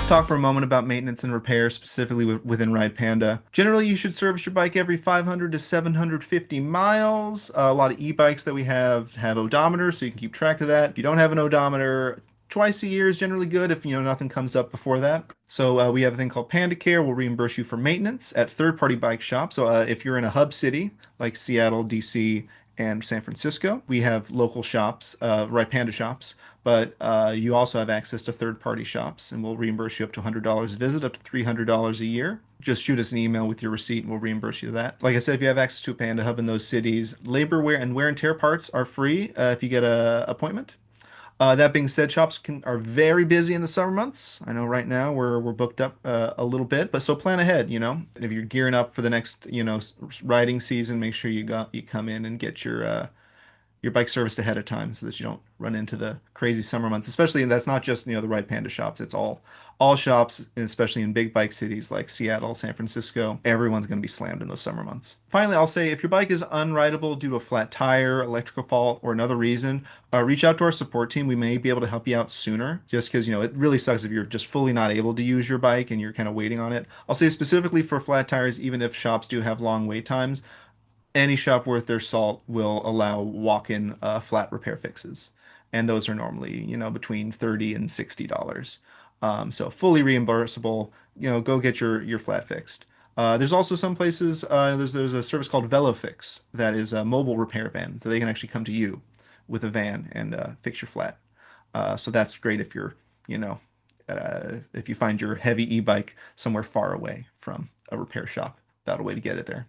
talk for a moment about maintenance and repair, specifically within Ridepanda. Generally, you should service your bike every 500 to 750 miles. A lot of e-bikes that we have odometers, so you can keep track of that. If you don't have an odometer, twice a year is generally good if nothing comes up before that. So we have a thing called Panda Care. We'll reimburse you for maintenance at third-party bike shops. So if you're in a hub city like Seattle, DC, and San Francisco, we have local shops, Right Panda shops, but you also have access to third-party shops, and we'll reimburse you up to $100 a visit, up to $300 a year. Just shoot us an email with your receipt, and we'll reimburse you that. Like I said, if you have access to a Panda Hub in those cities, labor, wear and tear parts are free if you get a appointment. That being said, are very busy in the summer months. I know right now we're booked up a little bit, but so plan ahead, And if you're gearing up for the next, riding season, make sure you come in and get your bike serviced ahead of time so that you don't run into the crazy summer months. Especially, that's not just, the Ride Panda shops. It's all shops, especially in big bike cities like Seattle, San Francisco. Everyone's going to be slammed in those summer months. Finally, I'll say if your bike is unrideable due to a flat tire, electrical fault, or another reason, reach out to our support team. We may be able to help you out sooner just because, it really sucks if you're just fully not able to use your bike and you're kind of waiting on it. I'll say specifically for flat tires, even if shops do have long wait times, any shop worth their salt will allow walk-in flat repair fixes, and those are normally between $30 and $60. So fully reimbursable. Go get your flat fixed. There's also some places there's a service called VeloFix that is a mobile repair van, so they can actually come to you with a van and fix your flat. So that's great if you're if you find your heavy e-bike somewhere far away from a repair shop without a way to get it there.